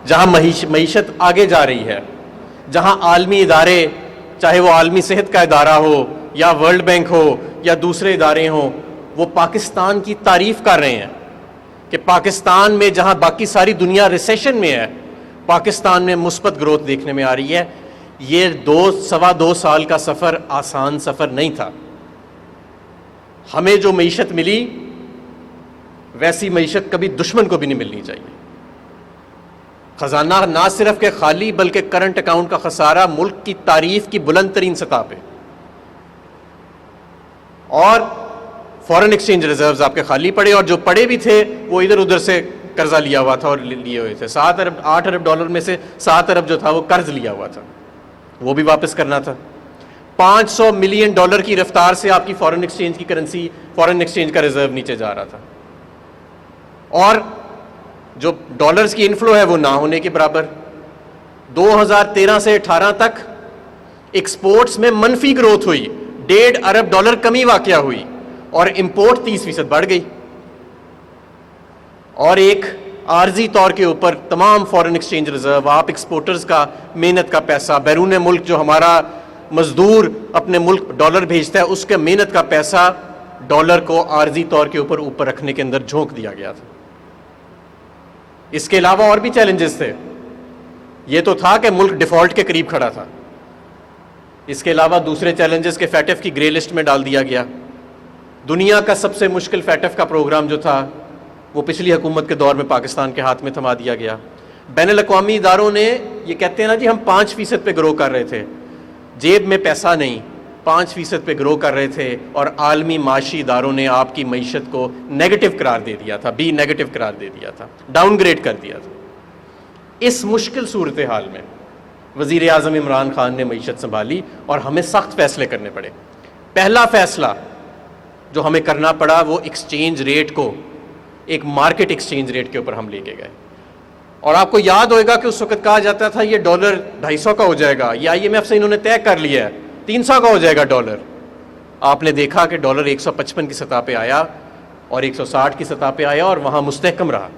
جہاں معیشت آگے جا رہی ہے، جہاں عالمی ادارے، چاہے وہ عالمی صحت کا ادارہ ہو یا ورلڈ بینک ہو یا دوسرے ادارے ہوں، وہ پاکستان کی تعریف کر رہے ہیں کہ پاکستان میں جہاں باقی ساری دنیا ریسیشن میں ہے، پاکستان میں مثبت گروتھ دیکھنے میں آ رہی ہے۔ یہ سوا دو سال کا سفر آسان سفر نہیں تھا۔ ہمیں جو معیشت ملی ویسی معیشت کبھی دشمن کو بھی نہیں ملنی چاہیے۔ خزانہ نہ صرف کہ خالی بلکہ کرنٹ اکاؤنٹ کا خسارہ ملک کی تعریف کی بلند ترین سطح پہ، اور فورن ایکسچینج ریزروز آپ کے خالی پڑے، اور جو پڑے بھی تھے وہ ادھر ادھر سے قرضہ لیا ہوا تھا اور لیے ہوئے تھے۔ 8 ارب ڈالر میں سے 7 ارب جو تھا وہ قرض لیا ہوا تھا، وہ بھی واپس کرنا تھا۔ 500 ملین ڈالر کی رفتار سے آپ کی فورن ایکسچینج کی کرنسی، فورن ایکسچینج کا ریزرو نیچے جا رہا تھا، اور جو ڈالرز کی انفلو ہے وہ نہ ہونے کے برابر۔ 2013 سے 18 تک ایکسپورٹس میں منفی گروتھ ہوئی، 1.5 ارب ڈالر کمی واقع ہوئی، اور امپورٹ 30% بڑھ گئی۔ اور ایک عارضی طور کے اوپر تمام فورن ایکسچینج ریزرو، آپ ایکسپورٹرز کا محنت کا پیسہ، بیرون ملک جو ہمارا مزدور اپنے ملک ڈالر بھیجتا ہے اس کے محنت کا پیسہ ڈالر کو عارضی طور کے اوپر رکھنے کے اندر جھونک دیا گیا تھا۔ اس کے علاوہ اور بھی چیلنجز تھے۔ یہ تو تھا کہ ملک ڈیفالٹ کے قریب کھڑا تھا، اس کے علاوہ دوسرے چیلنجز کے فیٹف کی گرے لسٹ میں ڈال دیا گیا۔ دنیا کا سب سے مشکل فیٹف کا پروگرام جو تھا وہ پچھلی حکومت کے دور میں پاکستان کے ہاتھ میں تھما دیا گیا۔ بین الاقوامی اداروں نے یہ کہتے ہیں نا جی ہم 5% پہ گرو کر رہے تھے، جیب میں پیسہ نہیں، 5% پہ گرو کر رہے تھے، اور عالمی معاشی اداروں نے آپ کی معیشت کو نیگیٹو قرار دے دیا تھا، بی نیگیٹو قرار دے دیا تھا، ڈاؤن گریڈ کر دیا تھا۔ اس مشکل صورتحال میں وزیر اعظم عمران خان نے معیشت سنبھالی اور ہمیں سخت فیصلے کرنے پڑے۔ پہلا فیصلہ جو ہمیں کرنا پڑا وہ ایکسچینج ریٹ کو ایک مارکیٹ ایکسچینج ریٹ کے اوپر ہم لے کے گئے۔ اور آپ کو یاد ہوئے گا کہ اس وقت کہا جاتا تھا یہ ڈالر 250 کا ہو جائے گا، یہ IMF سے انہوں نے طے کر لیا ہے 300 کا ہو جائے گا ڈالر۔ آپ نے دیکھا کہ ڈالر 155 کی سطح پہ آیا اور 160 کی سطح پہ آیا اور وہاں مستحکم رہا۔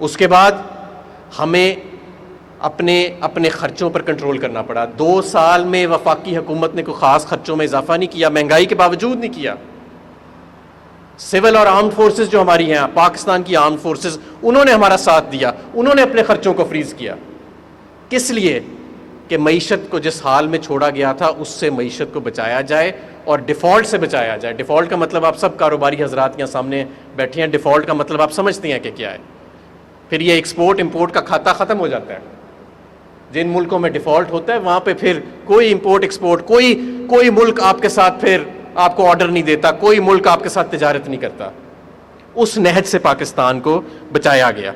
اس کے بعد ہمیں اپنے خرچوں پر کنٹرول کرنا پڑا۔ 2 سال میں وفاقی حکومت نے کوئی خاص خرچوں میں اضافہ نہیں کیا، مہنگائی کے باوجود نہیں کیا۔ سول اور آرمڈ فورسز جو ہماری ہیں، پاکستان کی آرمڈ فورسز، انہوں نے ہمارا ساتھ دیا، انہوں نے اپنے خرچوں کو فریز کیا۔ کس لیے؟ کہ معیشت کو جس حال میں چھوڑا گیا تھا اس سے معیشت کو بچایا جائے اور ڈیفالٹ سے بچایا جائے۔ ڈیفالٹ کا مطلب آپ سب کاروباری حضرات یہاں سامنے بیٹھے ہیں، ڈیفالٹ کا مطلب آپ سمجھتے ہیں کہ کیا ہے۔ پھر یہ ایکسپورٹ امپورٹ کا کھاتا ختم ہو جاتا ہے۔ جن ملکوں میں ڈیفالٹ ہوتا ہے وہاں پہ پھر کوئی امپورٹ ایکسپورٹ، کوئی ملک آپ کے ساتھ پھر آپ کو آرڈر نہیں دیتا، کوئی ملک آپ کے ساتھ تجارت نہیں کرتا۔ اس نہج سے پاکستان کو بچایا گیا۔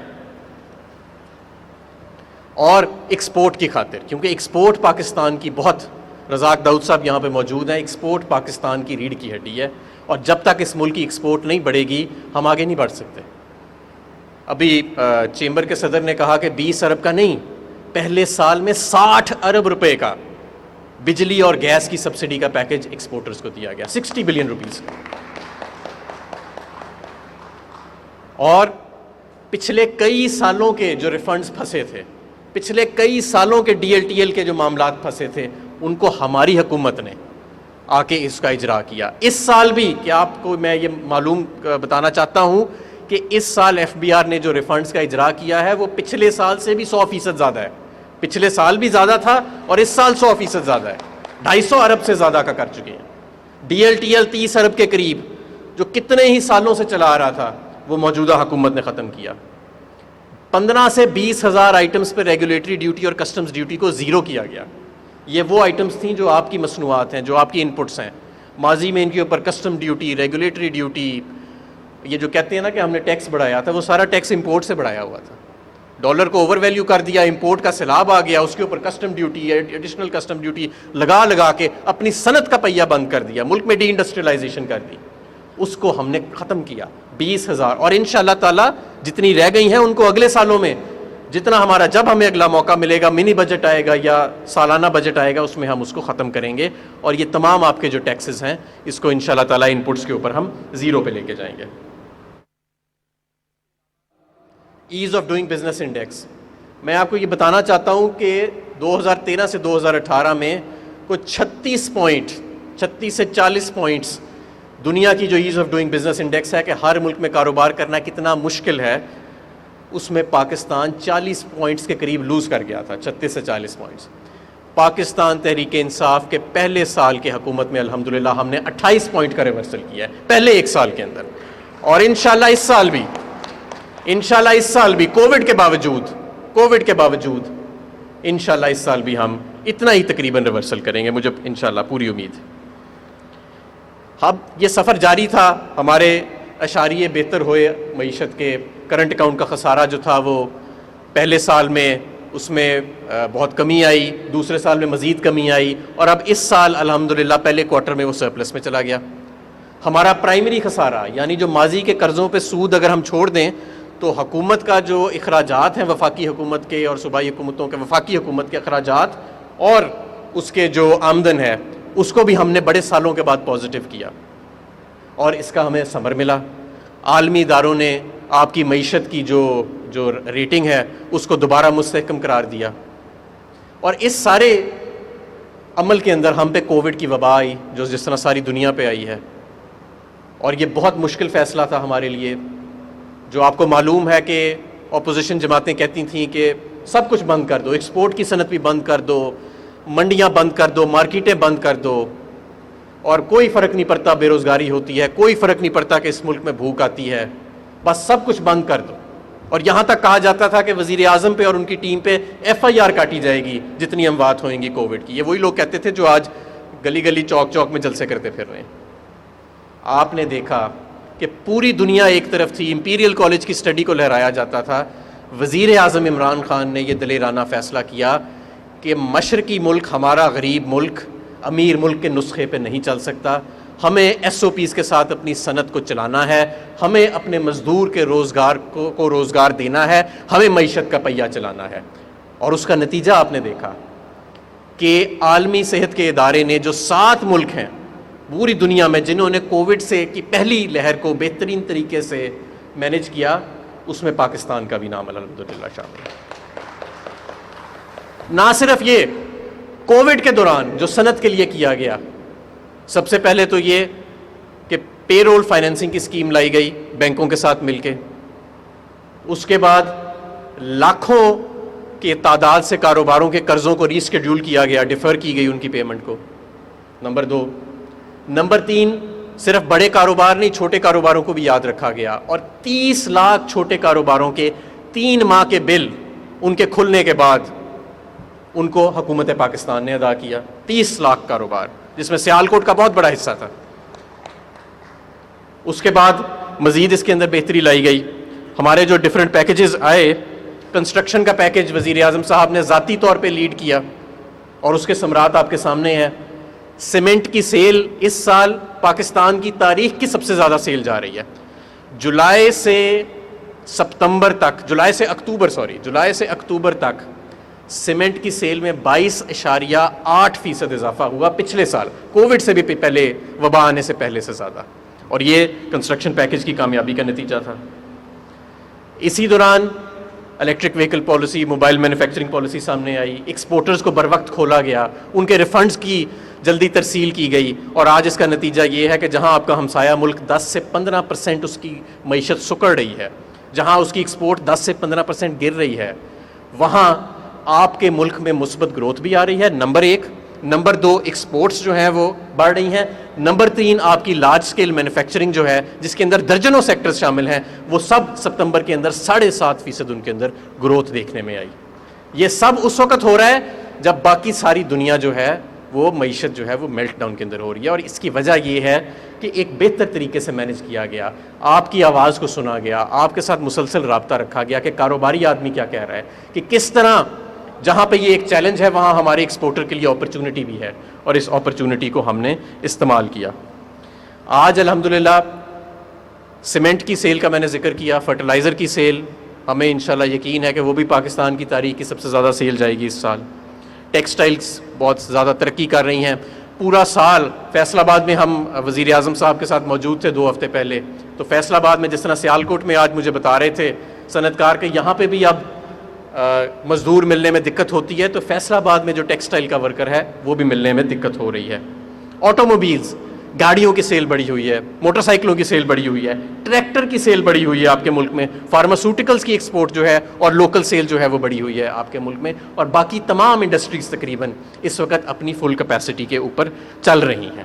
اور ایکسپورٹ کی خاطر، کیونکہ ایکسپورٹ پاکستان کی بہت، رزاق داؤد صاحب یہاں پہ موجود ہیں، ایکسپورٹ پاکستان کی ریڑھ کی ہڈی ہے، اور جب تک اس ملک کی ایکسپورٹ نہیں بڑھے گی ہم آگے نہیں بڑھ سکتے۔ ابھی چیمبر کے صدر نے کہا کہ 20 ارب کا نہیں، پہلے سال میں 60 ارب روپے کا بجلی اور گیس کی سبسڈی کا پیکج ایکسپورٹرز کو دیا گیا، 60 بلین روپیز کا۔ اور پچھلے کئی سالوں کے جو ریفنڈز پھنسے تھے، پچھلے کئی سالوں کے DLTL کے جو معاملات پھنسے تھے، ان کو ہماری حکومت نے آ کے اس کا اجرا کیا۔ اس سال بھی، کہ آپ کو میں یہ معلوم بتانا چاہتا ہوں کہ اس سال FBR نے جو ریفنڈز کا اجرا کیا ہے وہ پچھلے سال سے بھی 100% زیادہ ہے۔ پچھلے سال بھی زیادہ تھا اور اس سال 100% زیادہ ہے، 250 ارب سے زیادہ کا کر چکے ہیں۔ DLTL 30 ارب کے قریب جو کتنے ہی سالوں سے چلا آ رہا تھا وہ موجودہ حکومت نے ختم کیا۔ 15 سے 20 ہزار آئٹمز پہ ریگولیٹری ڈیوٹی اور کسٹمز ڈیوٹی کو زیرو کیا گیا۔ یہ وہ آئٹمز تھیں جو آپ کی مصنوعات ہیں، جو آپ کی انپٹس ہیں۔ ماضی میں ان کے اوپر کسٹم ڈیوٹی، ریگولیٹری ڈیوٹی، یہ جو کہتے ہیں نا کہ ہم نے ٹیکس بڑھایا تھا، وہ سارا ٹیکس امپورٹ سے بڑھایا ہوا تھا۔ ڈالر کو اوور ویلیو کر دیا، امپورٹ کا سیلاب آ گیا، اس کے اوپر custom duty, additional custom duty لگا کے اپنی صنعت کا پہیہ بند کر دیا، ملک میں ڈی انڈسٹریلائزیشن کر دی۔ اس کو ہم نے ختم کیا، 20,000، اور انشاءاللہ تعالی جتنی رہ گئی ہیں ان کو اگلے سالوں میں جتنا ہمارا، جب ہمیں اگلا موقع ملے گا، منی بجٹ آئے گا یا سالانہ بجٹ آئے گا، اس میں ہم اس کو ختم کریں گے، اور یہ تمام آپ کے جو ٹیکسز ہیں اس کو انشاءاللہ تعالی انپٹس کے اوپر ہم زیرو پہ لے کے جائیں گے۔ As of doing business index میں آپ کو یہ بتانا چاہتا ہوں کہ 2013 سے 2018 میں کچھ 36 سے 40 پوائنٹس دنیا کی جو as of doing business index ہے کہ ہر ملک میں کاروبار کرنا کتنا مشکل ہے، اس میں پاکستان 40 پوائنٹس کے قریب لوز کر گیا تھا، 36 سے 40 پوائنٹس. پاکستان تحریک انصاف کے پہلے سال کی حکومت میں الحمدللہ ہم نے 28 پوائنٹ کا ریورسل کیا ہے پہلے ایک سال کے اندر، اور انشاءاللہ اس سال بھی کووڈ کے باوجود انشاءاللہ اس سال بھی ہم اتنا ہی تقریباً ریورسل کریں گے، مجھے انشاءاللہ پوری امید ہے. اب یہ سفر جاری تھا، ہمارے اشاریے بہتر ہوئے، معیشت کے کرنٹ اکاؤنٹ کا خسارہ جو تھا وہ پہلے سال میں اس میں بہت کمی آئی، دوسرے سال میں مزید کمی آئی، اور اب اس سال الحمدللہ پہلے کوارٹر میں وہ سرپلس میں چلا گیا. ہمارا پرائمری خسارہ یعنی جو ماضی کے قرضوں پہ سود اگر ہم چھوڑ دیں تو حکومت کا جو اخراجات ہیں وفاقی حکومت کے اور صوبائی حکومتوں کے، وفاقی حکومت کے اخراجات اور اس کے جو آمدن ہے اس کو بھی ہم نے بڑے سالوں کے بعد پازیٹیو کیا، اور اس کا ہمیں ثمر ملا. عالمی اداروں نے آپ کی معیشت کی جو ریٹنگ ہے اس کو دوبارہ مستحکم قرار دیا، اور اس سارے عمل کے اندر ہم پہ کووڈ کی وبا آئی جو جس طرح ساری دنیا پہ آئی ہے، اور یہ بہت مشکل فیصلہ تھا ہمارے لیے. جو آپ کو معلوم ہے کہ اپوزیشن جماعتیں کہتی تھیں کہ سب کچھ بند کر دو، ایکسپورٹ کی صنعت بھی بند کر دو، منڈیاں بند کر دو، مارکیٹیں بند کر دو، اور کوئی فرق نہیں پڑتا بے روزگاری ہوتی ہے، کوئی فرق نہیں پڑتا کہ اس ملک میں بھوک آتی ہے، بس سب کچھ بند کر دو. اور یہاں تک کہا جاتا تھا کہ وزیر اعظم پہ اور ان کی ٹیم پہ FIR کاٹی جائے گی جتنی اموات ہوئیں گی کووڈ کی. یہ وہی لوگ کہتے تھے جو آج گلی گلی چوک چوک میں جلسے کرتے پھر رہے ہیں. آپ نے دیکھا کہ پوری دنیا ایک طرف تھی، امپیریل کالج کی سٹڈی کو لہرایا جاتا تھا، وزیر اعظم عمران خان نے یہ دلیرانہ فیصلہ کیا کہ مشرقی ملک، ہمارا غریب ملک، امیر ملک کے نسخے پہ نہیں چل سکتا، ہمیں SOPs کے ساتھ اپنی صنعت کو چلانا ہے، ہمیں اپنے مزدور کے روزگار کو روزگار دینا ہے، ہمیں معیشت کا پہیہ چلانا ہے. اور اس کا نتیجہ آپ نے دیکھا کہ عالمی صحت کے ادارے نے جو 7 ملک ہیں پوری دنیا میں جنہوں نے کووڈ سے کی پہلی لہر کو بہترین طریقے سے مینج کیا، اس میں پاکستان کا بھی نام الحمدللہ شامل ہے. نہ صرف یہ کووڈ کے دوران جو صنعت کے لیے کیا گیا، سب سے پہلے تو یہ کہ پے رول فائنینسنگ کی اسکیم لائی گئی بینکوں کے ساتھ مل کے، اس کے بعد لاکھوں کے تعداد سے کاروباروں کے قرضوں کو ری اسکیڈیول کیا گیا، ڈیفر کی گئی ان کی پیمنٹ کو. نمبر 2. نمبر 3، صرف بڑے کاروبار نہیں، چھوٹے کاروباروں کو بھی یاد رکھا گیا، اور 30 لاکھ چھوٹے کاروباروں کے 3 ماہ کے بل ان کے کھلنے کے بعد ان کو حکومت پاکستان نے ادا کیا. 30 لاکھ کاروبار، جس میں سیالکوٹ کا بہت بڑا حصہ تھا. اس کے بعد مزید اس کے اندر بہتری لائی گئی. ہمارے جو ڈیفرنٹ پیکیجز آئے، کنسٹرکشن کا پیکیج وزیر اعظم صاحب نے ذاتی طور پہ لیڈ کیا، اور اس کے ثمرات آپ کے سامنے ہیں. سیمنٹ کی سیل اس سال پاکستان کی تاریخ کی سب سے زیادہ سیل جا رہی ہے. جولائی سے اکتوبر تک سیمنٹ کی سیل میں 22.8% اضافہ ہوا پچھلے سال، کووڈ سے بھی پہلے، وبا آنے سے پہلے سے زیادہ، اور یہ کنسٹرکشن پیکیج کی کامیابی کا نتیجہ تھا. اسی دوران electric vehicle policy, mobile manufacturing policy سامنے آئی، ایکسپورٹرز کو بر وقت کھولا گیا، ان کے ریفنڈز کی جلدی ترسیل کی گئی، اور آج اس کا نتیجہ یہ ہے کہ جہاں آپ کا ہمسایہ ملک 10 سے 15% اس کی معیشت سکڑ رہی ہے، جہاں اس کی ایکسپورٹ 10 سے 15% گر رہی ہے، وہاں آپ کے ملک میں مثبت گروتھ بھی آ رہی ہے. نمبر 1. نمبر 2، ایکسپورٹس جو ہیں وہ بڑھ رہی ہیں. نمبر 3، آپ کی لارج سکیل مینوفیکچرنگ جو ہے، جس کے اندر درجنوں سیکٹرز شامل ہیں، وہ سب ستمبر کے اندر 7.5% ان کے اندر گروتھ دیکھنے میں آئی. یہ سب اس وقت ہو رہا ہے جب باقی ساری دنیا جو ہے وہ معیشت جو ہے وہ میلٹ ڈاؤن کے اندر ہو رہی ہے. اور اس کی وجہ یہ ہے کہ ایک بہتر طریقے سے مینج کیا گیا، آپ کی آواز کو سنا گیا، آپ کے ساتھ مسلسل رابطہ رکھا گیا کہ کاروباری آدمی کیا کہہ رہا ہے، کہ کس طرح جہاں پہ یہ ایک چیلنج ہے وہاں ہمارے ایکسپورٹر کے لیے اپرچونٹی بھی ہے، اور اس اپرچونٹی کو ہم نے استعمال کیا. آج الحمدللہ سیمنٹ کی سیل کا میں نے ذکر کیا، فرٹیلائزر کی سیل ہمیں انشاءاللہ یقین ہے کہ وہ بھی پاکستان کی تاریخ کی سب سے زیادہ سیل جائے گی اس سال. ٹیکسٹائلز بہت زیادہ ترقی کر رہی ہیں. پورا سال فیصل آباد میں ہم وزیر اعظم صاحب کے ساتھ موجود تھے 2 ہفتے پہلے، تو فیصل آباد میں جس طرح سیالکوٹ میں آج مجھے بتا رہے تھے صنعت کار کہ یہاں پہ بھی اب مزدور ملنے میں دقت ہوتی ہے, تو فیصل آباد میں جو ٹیکسٹائل کا ورکر ہے وہ بھی ملنے میں دقت ہو رہی ہے. آٹو موبیلز, گاڑیوں کی سیل بڑھی ہوئی ہے, موٹر سائیکلوں کی سیل بڑھی ہوئی ہے, ٹریکٹر کی سیل بڑھی ہوئی ہے آپ کے ملک میں, فارماسیوٹیکلز کی ایکسپورٹ جو ہے اور لوکل سیل جو ہے وہ بڑھی ہوئی ہے آپ کے ملک میں, اور باقی تمام انڈسٹریز تقریباً اس وقت اپنی فل کیپیسٹی کے اوپر چل رہی ہیں.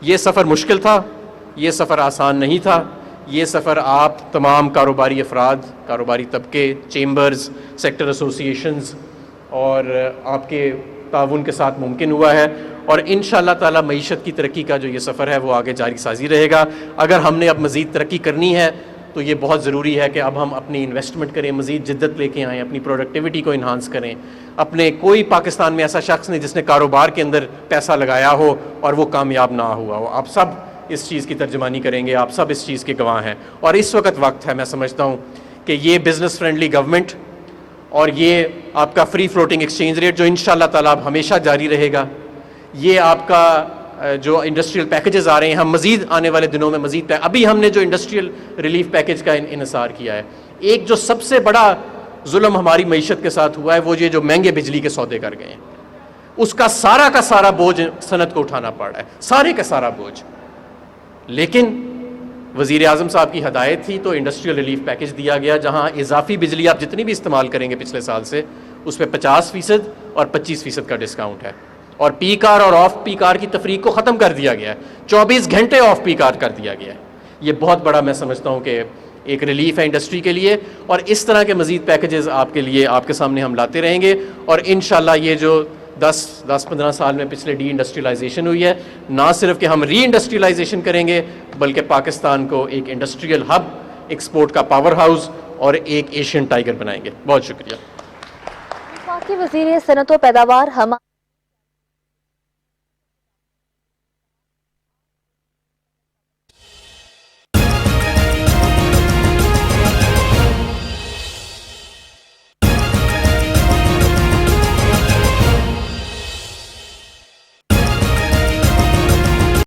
یہ سفر مشکل تھا, یہ سفر آسان نہیں تھا, یہ سفر آپ تمام کاروباری افراد, کاروباری طبقے, چیمبرز, سیکٹر ایسوسیشنز اور آپ کے تعاون کے ساتھ ممکن ہوا ہے, اور انشاءاللہ تعالی معیشت کی ترقی کا جو یہ سفر ہے وہ آگے جاری سازی رہے گا. اگر ہم نے اب مزید ترقی کرنی ہے تو یہ بہت ضروری ہے کہ اب ہم اپنی انویسٹمنٹ کریں, مزید جدت لے کے آئیں, اپنی پروڈکٹیوٹی کو انہانس کریں. اپنے کوئی پاکستان میں ایسا شخص نہیں جس نے کاروبار کے اندر پیسہ لگایا ہو اور وہ کامیاب نہ ہوا ہو. آپ سب اس چیز کی ترجمانی کریں گے, آپ سب اس چیز کے گواہ ہیں, اور اس وقت وقت ہے, میں سمجھتا ہوں کہ یہ بزنس فرینڈلی گورنمنٹ اور یہ آپ کا فری فلوٹنگ ایکسچینج ریٹ جو انشاءاللہ تعالی اب ہمیشہ جاری رہے گا, یہ آپ کا جو انڈسٹریل پیکیجز آ رہے ہیں, ہم مزید آنے والے دنوں میں مزید ابھی ہم نے جو انڈسٹریل ریلیف پیکیج کا انحصار کیا ہے, ایک جو سب سے بڑا ظلم ہماری معیشت کے ساتھ ہوا ہے وہ یہ جو مہنگے بجلی کے سودے کر گئے ہیں, اس کا سارا بوجھ صنعت کو اٹھانا پڑ رہا ہے, سارے کا سارا بوجھ. لیکن وزیر اعظم صاحب کی ہدایت تھی تو انڈسٹریل ریلیف پیکیج دیا گیا, جہاں اضافی بجلی آپ جتنی بھی استعمال کریں گے پچھلے سال سے اس پہ 50% اور 25% کا ڈسکاؤنٹ ہے, اور پی کار اور آف پی کار کی تفریق کو ختم کر دیا گیا ہے, 24 گھنٹے آف پی کار کر دیا گیا ہے. یہ بہت بڑا میں سمجھتا ہوں کہ ایک ریلیف ہے انڈسٹری کے لیے, اور اس طرح کے مزید پیکیجز آپ کے لیے آپ کے سامنے ہم لاتے رہیں گے. اور انشاءاللہ یہ جو 10-15 سال میں پچھلے ڈی انڈسٹریلائزیشن ہوئی ہے, نہ صرف کہ ہم ری انڈسٹریلائزیشن کریں گے بلکہ پاکستان کو ایک انڈسٹریل ہب, ایکسپورٹ کا پاور ہاؤس اور ایک ایشین ٹائیگر بنائیں گے. بہت شکریہ. وفاقی وزیر صنعت و پیداوار